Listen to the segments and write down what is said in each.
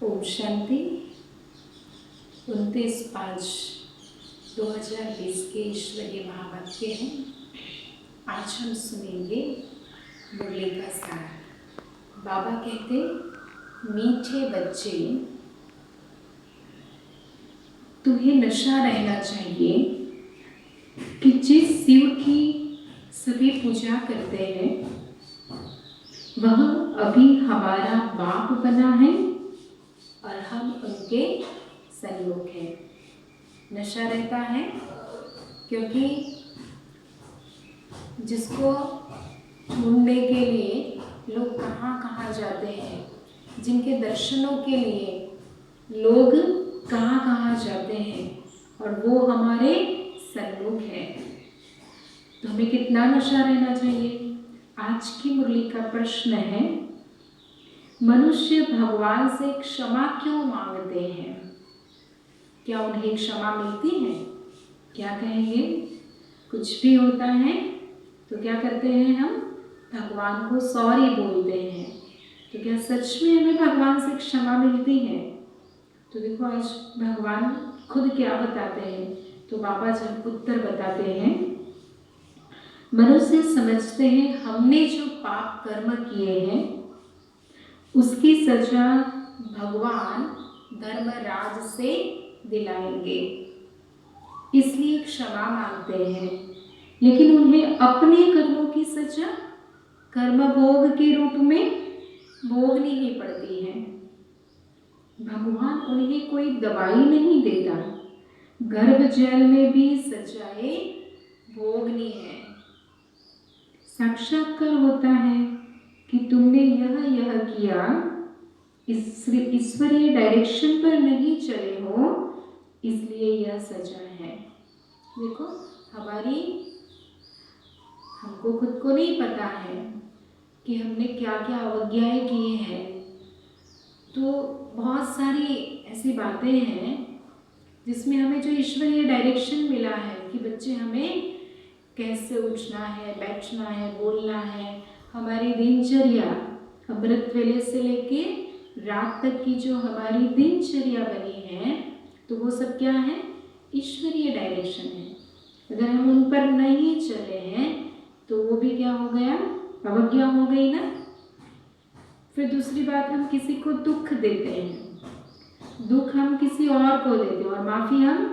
ओम शांति। 29/5/2020 के ईश्वरीय महावाक्य हैं। आज हम सुनेंगे मुरली का सार। बाबा कहते, मीठे बच्चे, तुम्हें नशा रहना चाहिए कि जिस शिव की सभी पूजा करते हैं वह अभी हमारा बाप बना है और हम उनके सन्मुख हैं। नशा रहता है क्योंकि जिसको ढूंढने के लिए लोग कहाँ कहाँ जाते हैं, जिनके दर्शनों के लिए लोग कहाँ कहाँ जाते हैं और वो हमारे सन्मुख हैं। तो हमें कितना नशा रहना चाहिए? आज की मुरली का प्रश्न है, मनुष्य भगवान से क्षमा क्यों मांगते हैं? क्या उन्हें क्षमा मिलती है? क्या कहेंगे? कुछ भी होता है तो क्या करते हैं हम? भगवान को सॉरी बोलते हैं। तो क्या सच में हमें भगवान से क्षमा मिलती है? तो देखो आज भगवान खुद क्या बताते हैं। तो बाबा जब उत्तर बताते हैं, मनुष्य समझते हैं हमने जो पाप कर्म किए हैं उसकी सजा भगवान धर्मराज से दिलाएंगे, इसलिए क्षमा मांगते हैं। लेकिन उन्हें अपने कर्मों की सजा कर्म भोग के रूप में भोगनी ही पड़ती है। भगवान उन्हें कोई दवाई नहीं देता, गर्भ जैल में भी सजाएं भोगनी है। साक्षात्कार होता है कि तुमने यह किया, ईश्वरीय डायरेक्शन पर नहीं चले हो, इसलिए यह सजा है। देखो हमको खुद को नहीं पता है कि हमने क्या क्या अवज्ञाएं की हैं। तो बहुत सारी ऐसी बातें हैं जिसमें हमें जो ईश्वरीय डायरेक्शन मिला है कि बच्चे हमें कैसे उठना है, बैठना है, बोलना है, हमारी दिनचर्या अमृत वेले से लेके रात तक की जो हमारी दिनचर्या बनी है, तो वो सब क्या है? ईश्वरीय डायरेक्शन है। अगर हम उन पर नहीं चले हैं तो वो भी क्या हो गया? अवज्ञा हो गई ना। फिर दूसरी बात, हम किसी को दुख देते हैं, दुख हम किसी और को देते हैं और माफ़ी हम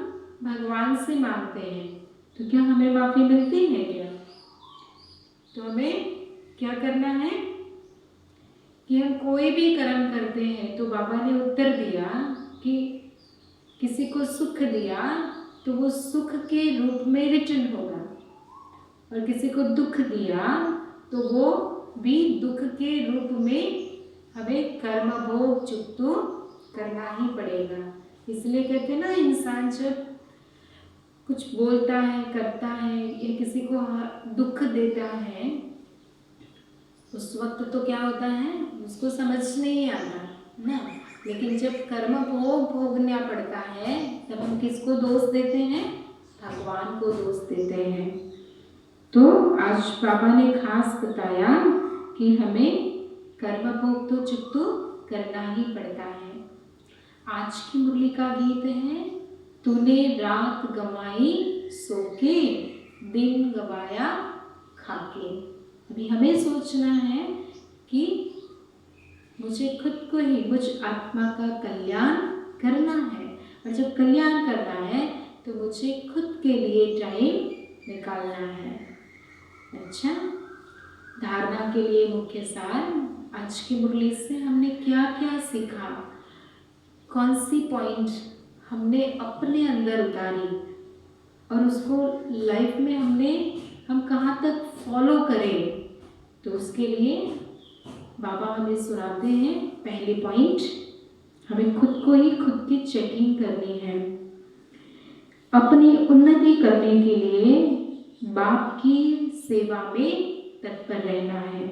भगवान से मांगते हैं। तो क्या हमें माफ़ी मिलती है क्या? तो हमें क्या करना है कि हम कोई भी कर्म करते हैं तो बाबा ने उत्तर दिया कि किसी को सुख दिया तो वो सुख के रूप में रिटर्न होगा, और किसी को दुख दिया तो वो भी दुख के रूप में हमें कर्म भोग चुकतो करना ही पड़ेगा। इसलिए कहते हैं ना, इंसान जब कुछ बोलता है, करता है या किसी को दुख देता है, उस वक्त तो क्या होता है, उसको समझ नहीं आता ना। लेकिन जब कर्म भोग भोगना पड़ता है तब हम किसको दोष देते हैं? भगवान को दोष देते हैं। तो आज बाबा ने खास बताया कि हमें कर्म भोग तो चुकतो करना ही पड़ता है। आज की मुरली का गीत है, तूने रात गंवाई सो के, दिन गवाया खाके। अभी हमें सोचना है कि मुझे खुद को ही, मुझ आत्मा का कल्याण करना है, और जब कल्याण करना है तो मुझे खुद के लिए टाइम निकालना है। अच्छा, धारणा के लिए मुख्य सार, आज की मुरली से हमने क्या क्या सीखा, कौन सी पॉइंट हमने अपने अंदर उतारी और उसको लाइफ में हम कहाँ तक फॉलो करें। तो उसके लिए बाबा हमें सुनाते हैं, पहले पॉइंट, हमें खुद को ही खुद की चेकिंग करनी है। अपनी उन्नति करने के लिए बाप की सेवा में तत्पर रहना है।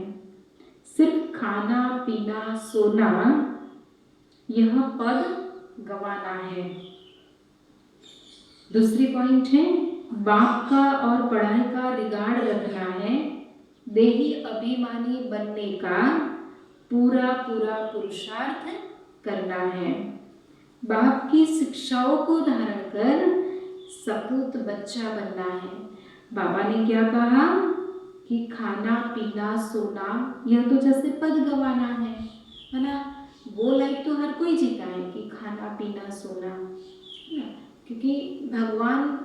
सिर्फ खाना पीना सोना यह पद गंवाना है। दूसरी पॉइंट है, बाप का और पढ़ाई का रिगार्ड रखना है। देही अभिमानी बनने का पूरा पूरा पुरुषार्थ करना है। बाप की शिक्षाओं को धारण कर सपूत बच्चा बनना है। बाबा ने क्या कहा कि खाना पीना सोना यह तो जैसे पद गवाना है ना। वो लाइफ तो हर कोई जीता है कि खाना पीना सोना, है ना। क्योंकि भगवान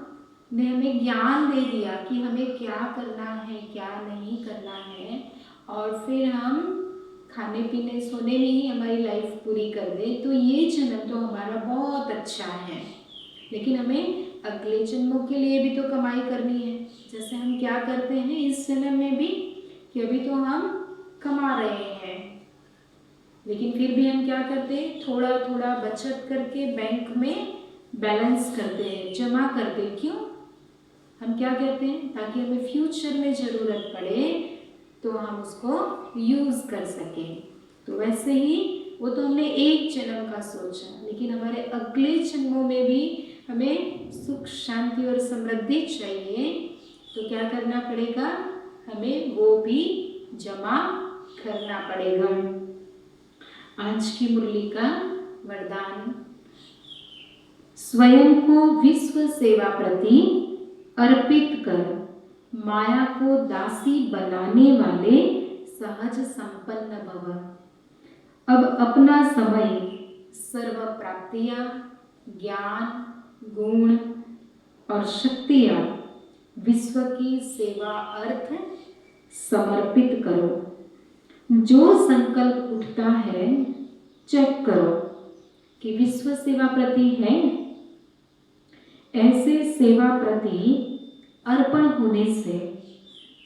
ने हमें ज्ञान दे दिया कि हमें क्या करना है क्या नहीं करना है, और फिर हम खाने पीने सोने में ही हमारी लाइफ पूरी कर दे तो ये जन्म तो हमारा बहुत अच्छा है। लेकिन हमें अगले जन्मों के लिए भी तो कमाई करनी है। जैसे हम क्या करते हैं इस जन्म में भी, कि अभी तो हम कमा रहे हैं, लेकिन फिर भी हम क्या करते हैं, थोड़ा थोड़ा बचत करके बैंक में बैलेंस करते हैं, जमा करते हैं। क्यों? हम क्या कहते हैं, ताकि हमें फ्यूचर में ज़रूरत पड़े तो हम उसको यूज़ कर सकें। तो वैसे ही वो तो हमने एक जन्म का सोचा, लेकिन हमारे अगले जन्मों में भी हमें सुख शांति और समृद्धि चाहिए। तो क्या करना पड़ेगा, हमें वो भी जमा करना पड़ेगा। आज की मुरली का वरदान, स्वयं को विश्व सेवा प्रति अर्पित कर माया को दासी बनाने वाले सहज संपन्न भव। अब अपना समय सर्व प्राप्तियां, ज्ञान, गुण और शक्तियां विश्व की सेवा अर्थ समर्पित करो। जो संकल्प उठता है चेक करो कि विश्व सेवा प्रति है। ऐसे सेवा प्रति अर्पण होने से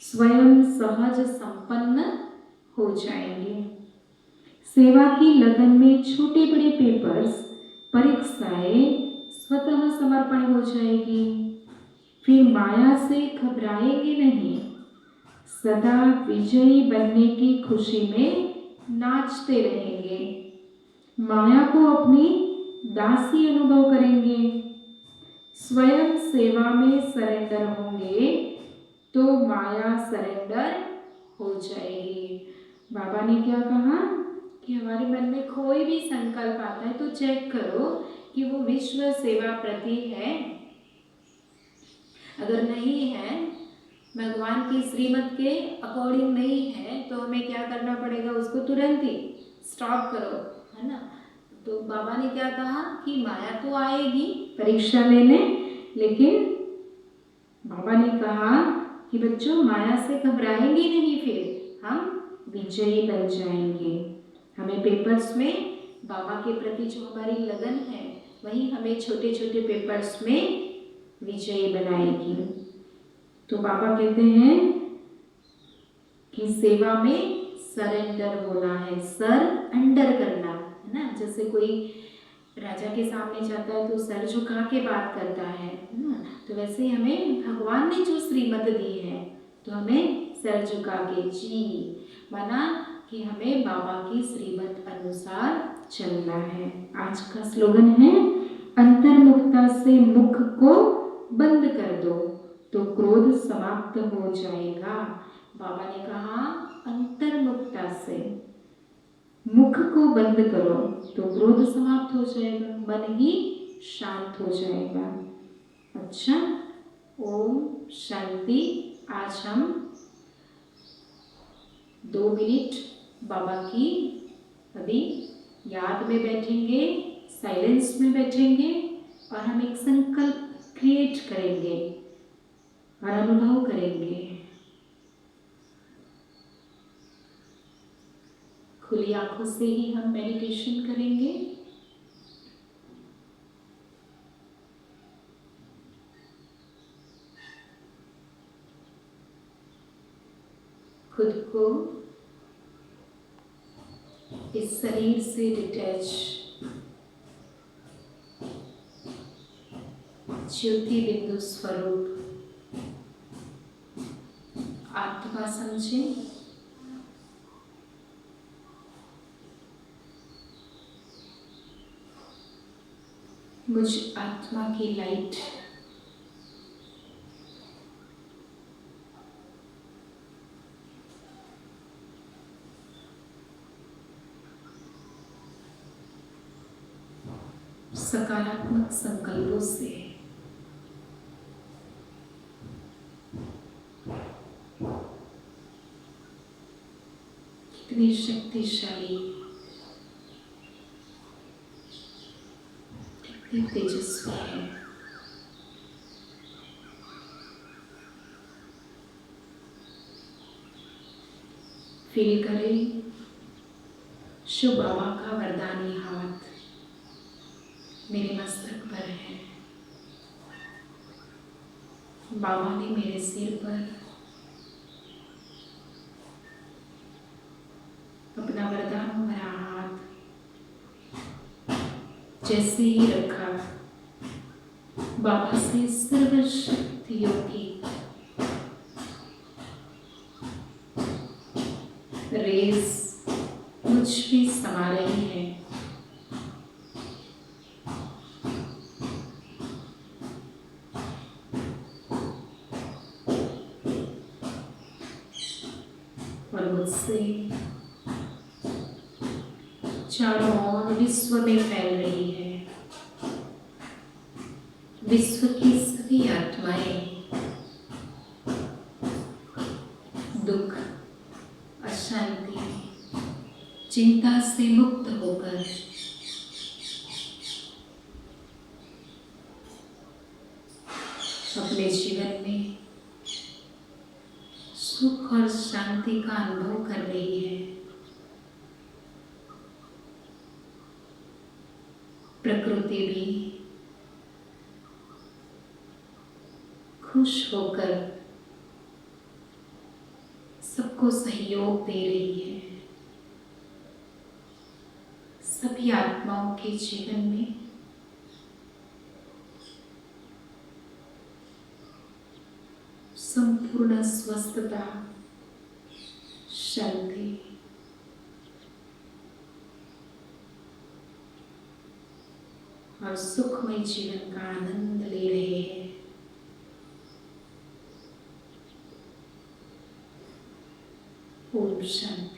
स्वयं सहज संपन्न हो जाएंगे। सेवा की लगन में छोटे बड़े पेपर्स, परीक्षाएं स्वतः समर्पण हो जाएगी। फिर माया से घबराएंगे नहीं, सदा विजयी बनने की खुशी में नाचते रहेंगे। माया को अपनी दासी अनुभव करेंगे। स्वयं सेवा में सरेंडर होंगे तो माया सरेंडर हो जाएगी। बाबा ने क्या कहा कि हमारे मन में कोई भी संकल्प आता है तो चेक करो कि वो विश्व सेवा प्रति है। अगर नहीं है, भगवान की श्रीमत के अकॉर्डिंग नहीं है, तो हमें क्या करना पड़ेगा, उसको तुरंत ही स्टॉप करो, है ना। तो बाबा ने क्या कहा कि माया तो आएगी परीक्षा लेने, लेकिन बाबा ने कहा कि बच्चों माया से घबराएंगे नहीं, फिर हम विजयी बन जाएंगे। हमें पेपर्स में बाबा के प्रति जो हमारी लगन है वही हमें छोटे छोटे पेपर्स में विजयी बनाएगी। तो बाबा कहते हैं कि सेवा में सरेंडर होना है, सर अंडर करना, है ना। जैसे कोई राजा के सामने जाता है तो सर झुका के बात करता है ना। तो वैसे हमें भगवान ने जो श्रीमत दी है तो हमें सर झुका के जी माना कि हमें बाबा की श्रीमत अनुसार चलना है। आज का स्लोगन है, अंतर्मुखता से मुख को बंद कर दो तो क्रोध समाप्त हो जाएगा। बाबा ने कहा अंतर्मुखता से मुख को बंद करो तो क्रोध समाप्त हो जाएगा, मन ही शांत हो जाएगा। अच्छा, ओम शांति। आज हम 2 मिनट बाबा की अभी याद में बैठेंगे, साइलेंस में बैठेंगे और हम एक संकल्प क्रिएट करेंगे और अनुभव करेंगे। खुली आंखों से ही हम मेडिटेशन करेंगे। खुद को इस शरीर से डिटैच ज्योति बिंदु स्वरूप आत्मा समझें। मुझ आत्मा की लाइट सकारात्मक संकल्पों से कितनी शक्तिशाली, कितनी तेजस्वी है। फील करें शिव बाबा का वरदानी हाथ मेरे मस्तक पर है। बाबा ने मेरे सिर पर अपना वरदान भरा हाथ जैसे ही रखा, बाबा से सर्व शक्तियों की रेस मुझ में समा रही है। और मुझसे चारों ओर विश्व में फैल रही है। विश्व की सभी आत्माएं दुख, अशांति, चिंता से मुक्त होकर अपने जीवन में सुख और शांति का अनुभव कर रही है। प्रकृति भी खुश होकर सबको सहयोग दे रही है। सभी आत्माओं के जीवन में संपूर्ण स्वस्थता, शांति और सुखमय जीवन का आनंद ले रहे हैं। ओम शांति।